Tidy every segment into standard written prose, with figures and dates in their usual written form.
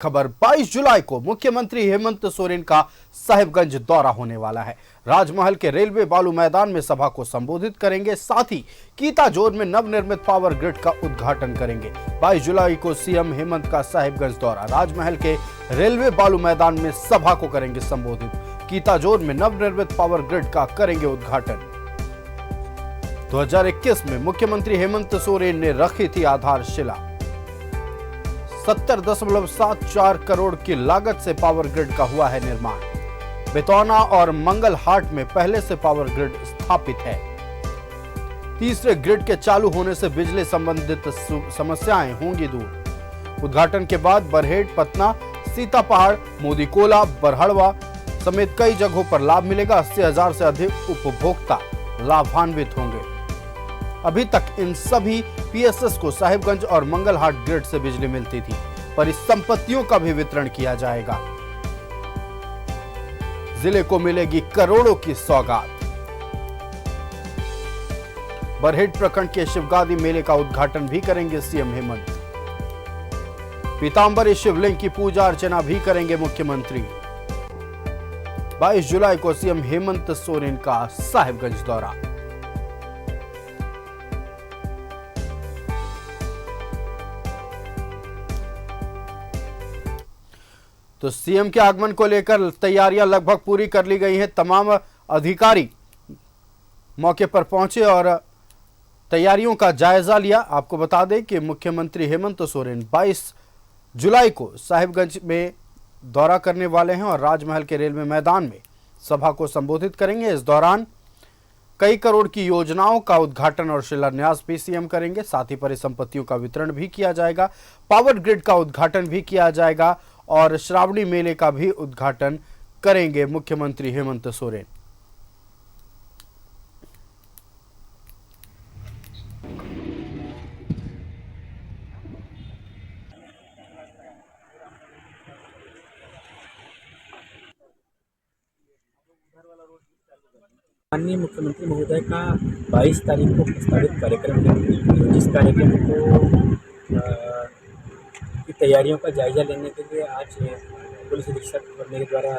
खबर 22 जुलाई को मुख्यमंत्री हेमंत सोरेन का साहिबगंज दौरा होने वाला है। राजमहल के रेलवे बालू मैदान में सभा को संबोधित करेंगे, साथ ही कीताजोर में नवनिर्मित पावर ग्रिड का उद्घाटन करेंगे। 22 जुलाई को सीएम हेमंत का साहिबगंज दौरा, राजमहल के रेलवे बालू मैदान में सभा को करेंगे संबोधित, कीताजोर में नवनिर्मित पावर ग्रिड का करेंगे उद्घाटन। 2021 में मुख्यमंत्री हेमंत सोरेन ने रखी थी आधारशिला। 70.74 करोड़ की लागत से पावर ग्रिड का हुआ है निर्माण। बेतौना और मंगल हाट में पहले से पावर ग्रिड स्थापित है। तीसरे ग्रिड के चालू होने से बिजली संबंधित समस्याएं होंगी दूर। उद्घाटन के बाद बरहेट, पतना, सीतापहाड़, मोदीकोला, बरहड़वा समेत कई जगहों पर लाभ मिलेगा। 80,000 से अधिक उपभोक्ता लाभान्वित होंगे। अभी तक इन सभी पीएसएस को साहिबगंज और मंगलहाट ग्रिड से बिजली मिलती थी, परिसंपत्तियों का भी वितरण किया जाएगा। जिले को मिलेगी करोड़ों की सौगात। बरहेट प्रखंड के शिवगादी मेले का उद्घाटन भी करेंगे सीएम हेमंत। पीतांबरी शिवलिंग की पूजा अर्चना भी करेंगे मुख्यमंत्री। 22 जुलाई को सीएम हेमंत सोरेन का साहिबगंज दौरा। तो सीएम के आगमन को लेकर तैयारियां लगभग पूरी कर ली गई हैं। तमाम अधिकारी मौके पर पहुंचे और तैयारियों का जायजा लिया। आपको बता दें कि मुख्यमंत्री हेमंत सोरेन 22 जुलाई को साहिबगंज में दौरा करने वाले हैं और राजमहल के रेलवे मैदान में सभा को संबोधित करेंगे। इस दौरान कई करोड़ की योजनाओं का उद्घाटन और शिलान्यास भी सीएम करेंगे। साथ ही परिसंपत्तियों का वितरण भी किया जाएगा, पावर ग्रिड का उद्घाटन भी किया जाएगा और श्रावणी मेले का भी उद्घाटन करेंगे मुख्यमंत्री हेमंत सोरेन। माननीय मुख्यमंत्री महोदय का 22 तारीख को प्रस्तावित कार्यक्रम है, जिस कार्यक्रम की तैयारियों का जायजा लेने के लिए आज पुलिस अधीक्षक मेरे द्वारा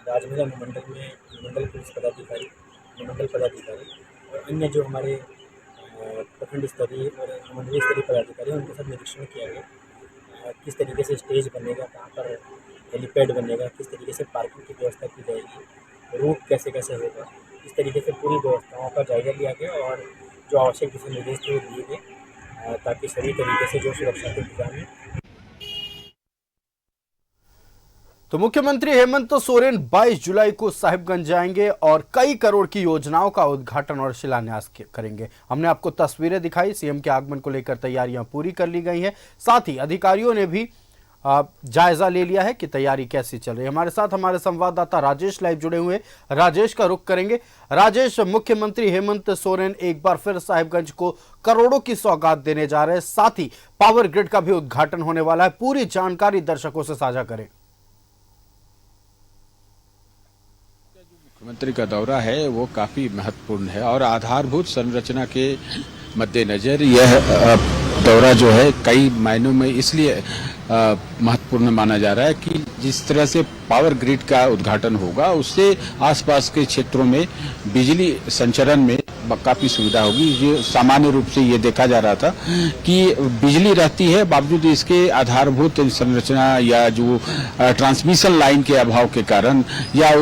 राजमहल अनुमंडल में मंडल पुलिस पदाधिकारी, अनुमंडल पदाधिकारी और अन्य जो हमारे प्रखंड स्तरीय और मंडलीय स्तरीय पदाधिकारी हैं, उनके साथ निरीक्षण किया गया। किस तरीके से स्टेज बनेगा, कहाँ पर हेलीपैड बनेगा, किस तरीके से पार्किंग की व्यवस्था की जाएगी, रूट कैसे कैसे होगा, इस तरीके से पूरी व्यवस्थाओं का जायजा लिया गया और जो आवश्यक दिशा निर्देश थे वो दिए गए ताकि सभी तरीके से जो सुरक्षा के इंतजाम है। तो मुख्यमंत्री हेमंत सोरेन 22 जुलाई को साहिबगंज जाएंगे और कई करोड़ की योजनाओं का उद्घाटन और शिलान्यास करेंगे। हमने आपको तस्वीरें दिखाई। सीएम के आगमन को लेकर तैयारियां पूरी कर ली गई हैं। साथ ही अधिकारियों ने भी जायजा ले लिया है कि तैयारी कैसी चल रही है। हमारे साथ हमारे संवाददाता राजेश लाइव जुड़े हुए। राजेश का रुख करेंगे। राजेश, मुख्यमंत्री हेमंत सोरेन एक बार फिर साहिबगंज को करोड़ों की सौगात देने जा रहे हैं, साथ ही पावर ग्रिड का भी उद्घाटन होने वाला है। पूरी जानकारी दर्शकों से साझा करें। मुख्यमंत्री का दौरा है वो काफी महत्वपूर्ण है और आधारभूत संरचना के मद्देनजर यह दौरा जो है कई मायनों में इसलिए महत्वपूर्ण माना जा रहा है कि जिस तरह से पावर ग्रिड का उद्घाटन होगा उससे आसपास के क्षेत्रों में बिजली संचरण में काफी सुविधा होगी। जो सामान्य रूप से ये देखा जा रहा था कि बिजली रहती है, बावजूद इसके आधारभूत संरचना या जो ट्रांसमिशन लाइन के अभाव के कारण या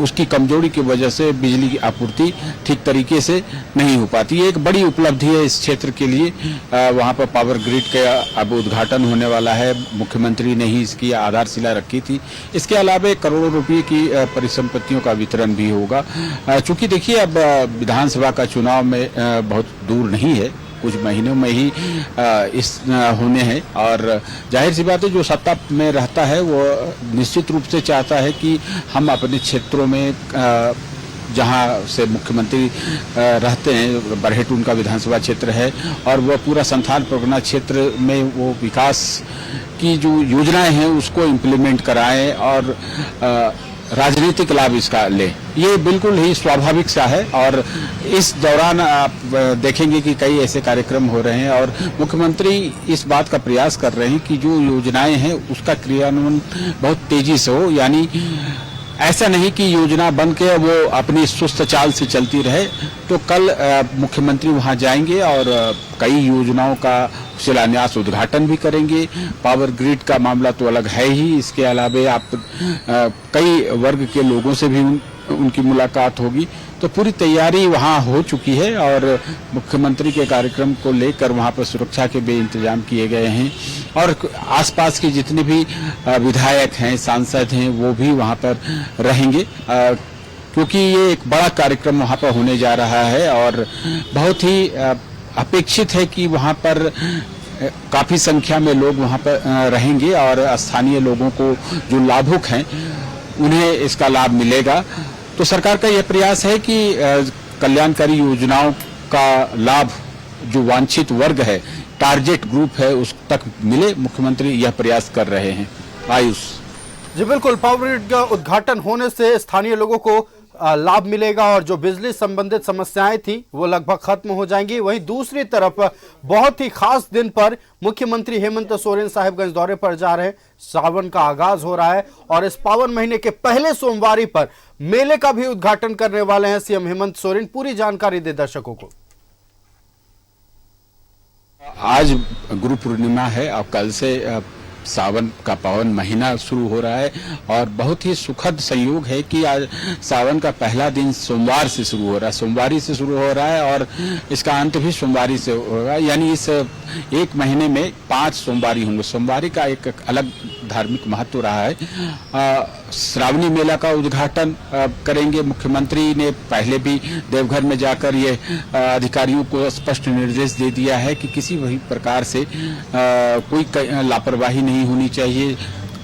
उसकी कमजोरी की वजह से बिजली की आपूर्ति ठीक तरीके से नहीं हो पाती। ये एक बड़ी उपलब्धि है इस क्षेत्र के लिए। वहाँ पर पावर ग्रिड का अब उद्घाटन होने वाला है। मुख्यमंत्री ने ही इसकी आधारशिला रखी थी। इसके अलावा करोड़ों रुपए की परिसंपत्तियों का वितरण भी होगा। चूंकि देखिए अब विधानसभा का चुनाव में बहुत दूर नहीं है, कुछ महीनों में ही इस होने हैं और जाहिर सी बात है जो सत्ता में रहता है वो निश्चित रूप से चाहता है कि हम अपने क्षेत्रों में जहां से मुख्यमंत्री रहते हैं, बरहेट उनका विधानसभा क्षेत्र है और वह पूरा संथाल परगना क्षेत्र में वो विकास की जो योजनाएं हैं उसको इम्प्लीमेंट कराएं और राजनीतिक लाभ इसका ले, ये बिल्कुल ही स्वाभाविक सा है। और इस दौरान आप देखेंगे कि कई ऐसे कार्यक्रम हो रहे हैं और मुख्यमंत्री इस बात का प्रयास कर रहे हैं कि जो योजनाएं हैं उसका क्रियान्वयन बहुत तेजी से हो, यानी ऐसा नहीं कि योजना बन के वो अपनी सुस्त चाल से चलती रहे। तो कल मुख्यमंत्री वहां जाएंगे और कई योजनाओं का शिलान्यास उद्घाटन भी करेंगे। पावर ग्रिड का मामला तो अलग है ही, इसके अलावा आप कई वर्ग के लोगों से भी उनकी मुलाकात होगी। तो पूरी तैयारी वहां हो चुकी है और मुख्यमंत्री के कार्यक्रम को लेकर वहां पर सुरक्षा के भी इंतजाम किए गए हैं और आसपास के जितने भी विधायक हैं, सांसद हैं, वो भी वहां पर रहेंगे क्योंकि ये एक बड़ा कार्यक्रम वहां पर होने जा रहा है और बहुत ही अपेक्षित है कि वहां पर काफी संख्या में लोग वहां पर रहेंगे और स्थानीय लोगों को जो लाभुक हैं उन्हें इसका लाभ मिलेगा। तो सरकार का यह प्रयास है कि कल्याणकारी योजनाओं का लाभ जो वांछित वर्ग है, टारगेट ग्रुप है, उस तक मिले। मुख्यमंत्री यह प्रयास कर रहे हैं। आयुष जी बिल्कुल, पावर ग्रिड का उद्घाटन होने से स्थानीय लोगों को लाभ मिलेगा और जो बिजली संबंधित समस्याएं थी वो लगभग खत्म हो जाएंगी। वहीं दूसरी तरफ बहुत ही खास दिन पर मुख्यमंत्री हेमंत सोरेन साहिबगंज दौरे पर जा रहे हैं। सावन का आगाज हो रहा है और इस पावन महीने के पहले सोमवारी पर मेले का भी उद्घाटन करने वाले हैं सीएम हेमंत सोरेन। पूरी जानकारी दे दर्शकों को। आज गुरु पूर्णिमा है और कल से सावन का पावन महीना शुरू हो रहा है और बहुत ही सुखद संयोग है कि आज सावन का पहला दिन सोमवार से शुरू हो रहा है, सोमवारी से शुरू हो रहा है और इसका अंत भी सोमवारी से होगा। यानी इस एक महीने में 5 सोमवारी होंगे। सोमवारी का एक अलग धार्मिक महत्व रहा है। श्रावणी मेला का उद्घाटन करेंगे। मुख्यमंत्री ने पहले भी देवघर में जाकर ये अधिकारियों को स्पष्ट निर्देश दे दिया है कि किसी भी प्रकार से कोई लापरवाही नहीं होनी चाहिए।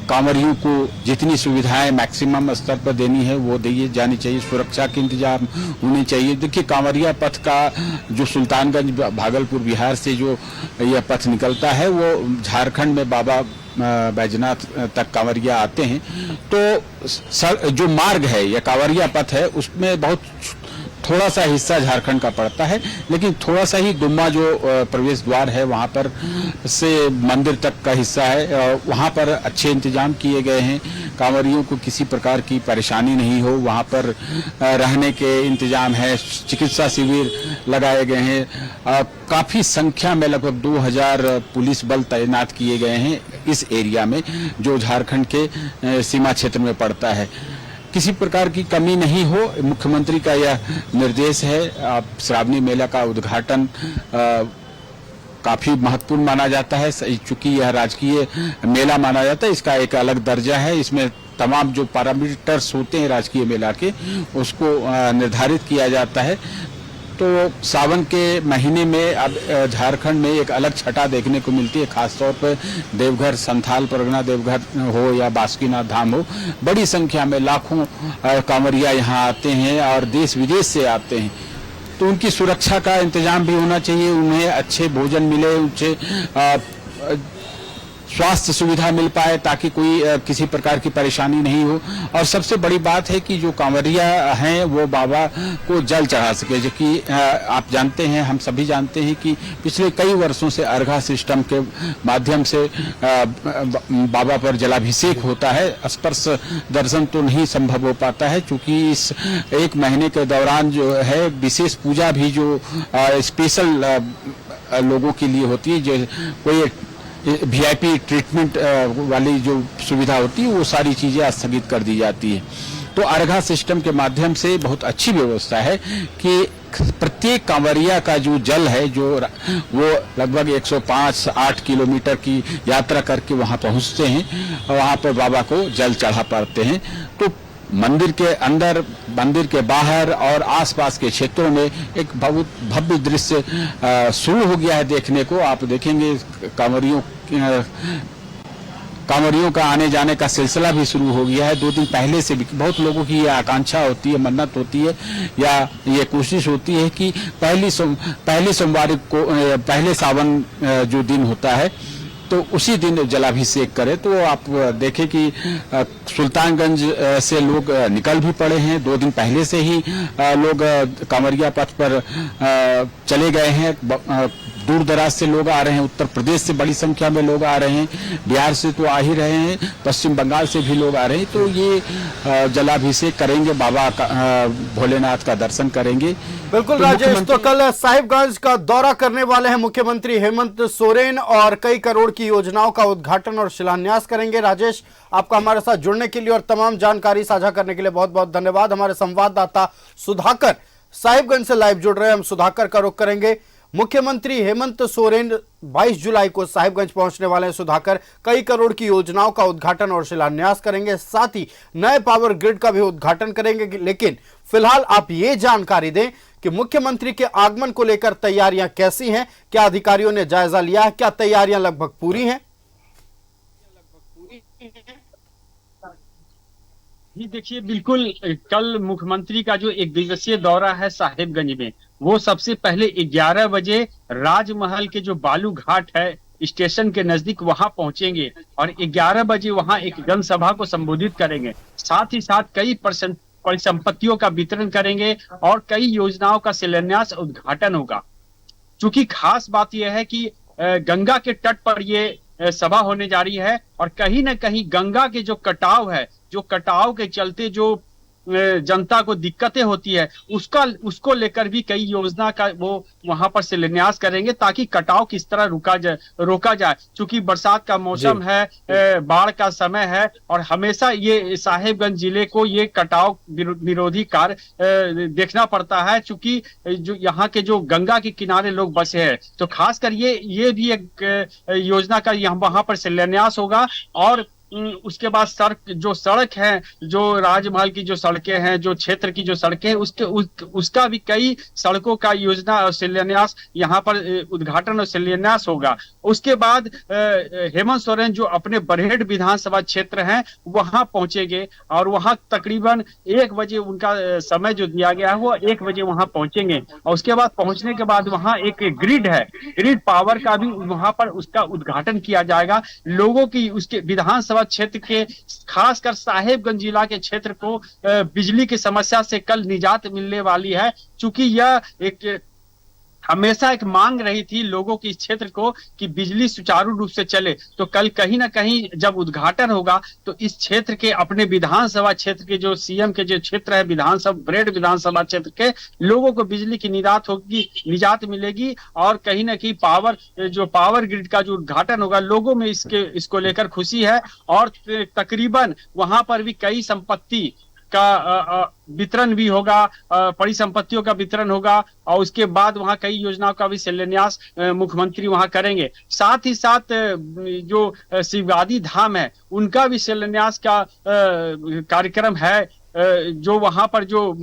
कांवरियों को जितनी सुविधाएं मैक्सिमम स्तर पर देनी है वो दी जानी चाहिए। सुरक्षा के इंतजाम होने चाहिए। देखिए, कांवरिया पथ का जो सुल्तानगंज भागलपुर बिहार से जो यह पथ निकलता है वो झारखंड में बाबा बैजनाथ तक कांवरिया आते हैं। तो जो मार्ग है या कांवरिया पथ है उसमें बहुत थोड़ा सा हिस्सा झारखंड का पड़ता है, लेकिन थोड़ा सा ही गुम्मा जो प्रवेश द्वार है वहां पर से मंदिर तक का हिस्सा है, वहां पर अच्छे इंतजाम किए गए हैं। कांवरियों को किसी प्रकार की परेशानी नहीं हो, वहां पर रहने के इंतजाम है। चिकित्सा शिविर लगाए गए हैं। काफी संख्या में लगभग 2000 पुलिस बल तैनात किए गए हैं इस एरिया में जो झारखंड के सीमा क्षेत्र में पड़ता है। किसी प्रकार की कमी नहीं हो, मुख्यमंत्री का यह निर्देश है। श्रावणी मेला का उद्घाटन काफी महत्वपूर्ण माना जाता है, चूंकि यह राजकीय मेला माना जाता है। इसका एक अलग दर्जा है। इसमें तमाम जो पैरामीटर्स होते हैं राजकीय मेला के उसको निर्धारित किया जाता है। तो सावन के महीने में अब झारखंड में एक अलग छटा देखने को मिलती है। खासतौर पर देवघर, संथाल परगना देवघर हो या बासुकीनाथ धाम हो, बड़ी संख्या में लाखों कांवरिया यहाँ आते हैं और देश विदेश से आते हैं। तो उनकी सुरक्षा का इंतजाम भी होना चाहिए। उन्हें अच्छे भोजन मिले, उनसे स्वास्थ्य सुविधा मिल पाए ताकि कोई किसी प्रकार की परेशानी नहीं हो। और सबसे बड़ी बात है कि जो कांवरिया हैं वो बाबा को जल चढ़ा सके। जो कि आप जानते हैं, हम सभी जानते हैं कि पिछले कई वर्षों से अर्घा सिस्टम के माध्यम से बाबा पर जलाभिषेक होता है। स्पर्श दर्शन तो नहीं संभव हो पाता है क्योंकि इस एक महीने के दौरान जो है विशेष पूजा भी जो स्पेशल लोगों के लिए होती है, जो कोई वीआईपी ट्रीटमेंट वाली जो सुविधा होती है वो सारी चीजें स्थगित कर दी जाती है। तो अर्घा सिस्टम के माध्यम से बहुत अच्छी व्यवस्था है कि प्रत्येक कांवरिया का जो जल है जो वो लगभग 105-8 किलोमीटर की यात्रा करके वहां पहुंचते हैं और वहां पर बाबा को जल चढ़ा पाते हैं। तो मंदिर के अंदर, मंदिर के बाहर और आसपास के क्षेत्रों में एक बहुत भव्य दृश्य शुरू हो गया है देखने को। आप देखेंगे कांवरियों का आने जाने का सिलसिला भी शुरू हो गया है। 2 दिन पहले से भी बहुत लोगों की ये आकांक्षा होती है, मन्नत होती है या ये कोशिश होती है कि पहली सोमवारी को, पहले सावन जो दिन होता है तो उसी दिन जलाभिषेक करें। तो आप देखें कि सुल्तानगंज से लोग निकल भी पड़े हैं। 2 दिन पहले से ही लोग कांवरिया पथ पर चले गए हैं। दूर दराज से लोग आ रहे हैं, उत्तर प्रदेश से बड़ी संख्या में लोग आ रहे हैं, बिहार से तो आ ही रहे हैं, पश्चिम बंगाल से भी लोग आ रहे हैं। तो ये जलाभिषेक करेंगे, बाबा भोलेनाथ का दर्शन करेंगे। बिल्कुल राजेश, तो कल साहिबगंज का दौरा करने वाले हैं मुख्यमंत्री हेमंत सोरेन और कई करोड़ की योजनाओं का उद्घाटन और शिलान्यास करेंगे। राजेश, आपका हमारे साथ जुड़ने के लिए और तमाम जानकारी साझा करने के लिए बहुत बहुत धन्यवाद। हमारे संवाददाता सुधाकर साहिबगंज से लाइव जुड़ रहे हैं, हम सुधाकर का रुख करेंगे। मुख्यमंत्री हेमंत सोरेन 22 जुलाई को साहिबगंज पहुंचने वाले हैं। सुधाकर, कई करोड़ की योजनाओं का उद्घाटन और शिलान्यास करेंगे, साथ ही नए पावर ग्रिड का भी उद्घाटन करेंगे। लेकिन फिलहाल आप ये जानकारी दें कि मुख्यमंत्री के आगमन को लेकर तैयारियां कैसी हैं, क्या अधिकारियों ने जायजा लिया है, क्या तैयारियां लगभग पूरी हैं? जी देखिए, बिल्कुल कल मुख्यमंत्री का जो 1 दिवसीय दौरा है साहिबगंज में, वो सबसे पहले 11 बजे राजमहल के जो बालू घाट है स्टेशन के नजदीक वहां पहुंचेंगे और 11 बजे वहां एक जनसभा को संबोधित करेंगे। साथ ही साथ कई परिसंपत्तियों का वितरण करेंगे और कई योजनाओं का शिलान्यास उद्घाटन होगा। चूंकि खास बात यह है कि गंगा के तट पर ये सभा होने जा रही है और कहीं ना कहीं गंगा के जो कटाव है, जो कटाव के चलते जो जनता को दिक्कतें होती है, उसको लेकर भी कई योजना का वो वहां पर शिलान्यास करेंगे ताकि कटाव किस तरह रोका जाए। चूंकि बरसात का मौसम है, बाढ़ का समय है और हमेशा ये साहिबगंज जिले को ये कटाव विरोधी कार्य देखना पड़ता है। चूंकि जो यहाँ के जो गंगा के किनारे लोग बसे हैं, तो खासकर ये भी एक योजना का वहां पर शिलान्यास होगा। और उसके बाद सड़क है, जो राजमहल की जो सड़कें हैं, जो क्षेत्र की जो सड़कें हैं, उसका भी कई सड़कों का योजना और शिलान्यास यहाँ पर उद्घाटन और शिलान्यास होगा। उसके बाद हेमंत सोरेन जो अपने बरहेट विधानसभा क्षेत्र हैं वहां पहुंचेंगे और वहां तकरीबन 1 बजे उनका समय जो दिया गया है वो 1 बजे वहां पहुंचेंगे। और उसके बाद पहुंचने के बाद वहां एक ग्रिड पावर का भी वहां पर उसका उद्घाटन किया जाएगा। लोगों की उसके विधानसभा क्षेत्र के खासकर साहिबगंज जिला के क्षेत्र को बिजली की समस्या से कल निजात मिलने वाली है। चूंकि यह एक हमेशा एक मांग रही थी लोगों की इस क्षेत्र को कि बिजली सुचारू रूप से चले, तो कल कहीं ना कहीं जब उद्घाटन होगा तो इस क्षेत्र के अपने विधानसभा क्षेत्र के जो सीएम के जो क्षेत्र है बरहेट विधानसभा क्षेत्र के लोगों को बिजली की निजात मिलेगी और कहीं ना कहीं पावर ग्रिड का जो उद्घाटन होगा, लोगों में इसको लेकर खुशी है। और तकरीबन वहां पर भी कई संपत्ति का वितरण भी होगा, परिसंपत्तियों का वितरण होगा और उसके बाद वहां कई योजनाओं का भी शिलान्यास मुख्यमंत्री वहां करेंगे। साथ ही साथ जो शिवगादी धाम है उनका भी शिलान्यास का कार्यक्रम है। जो वहां पर जो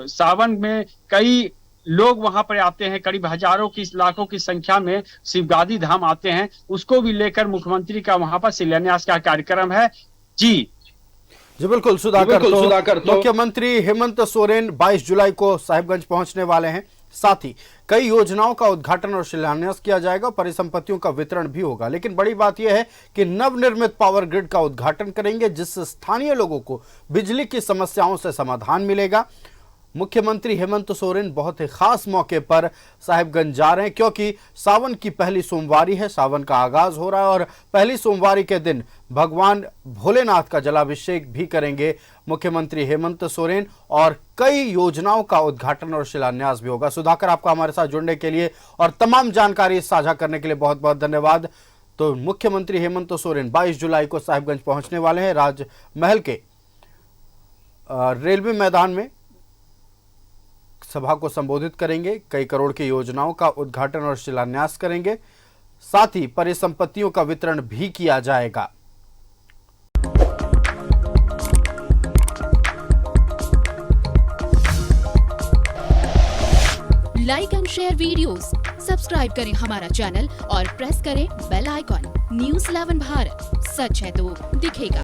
सावन में कई लोग वहां पर आते हैं, करीब हजारों की लाखों की संख्या में शिवगादी धाम आते हैं, उसको भी लेकर मुख्यमंत्री का वहां पर शिलान्यास का कार्यक्रम है। जी बिल्कुल सुधाकर, तो मुख्यमंत्री हेमंत सोरेन 22 जुलाई को साहिबगंज पहुंचने वाले हैं। साथ ही कई योजनाओं का उद्घाटन और शिलान्यास किया जाएगा, परिसंपत्तियों का वितरण भी होगा। लेकिन बड़ी बात यह है कि नवनिर्मित पावर ग्रिड का उद्घाटन करेंगे, जिससे स्थानीय लोगों को बिजली की समस्याओं से समाधान मिलेगा। मुख्यमंत्री हेमंत सोरेन बहुत ही खास मौके पर साहिबगंज जा रहे हैं, क्योंकि सावन की पहली सोमवारी है, सावन का आगाज हो रहा है और पहली सोमवारी के दिन भगवान भोलेनाथ का जलाभिषेक भी करेंगे मुख्यमंत्री हेमंत सोरेन और कई योजनाओं का उद्घाटन और शिलान्यास भी होगा। सुधाकर, आपका हमारे साथ जुड़ने के लिए और तमाम जानकारी साझा करने के लिए बहुत बहुत धन्यवाद। तो मुख्यमंत्री हेमंत सोरेन 22 जुलाई को साहिबगंज पहुंचने वाले हैं, राजमहल के रेलवे मैदान में सभा को संबोधित करेंगे, कई करोड़ की योजनाओं का उद्घाटन और शिलान्यास करेंगे, साथ ही परिसंपत्तियों का वितरण भी किया जाएगा। Like and share videos, subscribe करें हमारा चैनल और प्रेस करें बेल आइकॉन। न्यूज़ 11 भारत, सच है तो दिखेगा।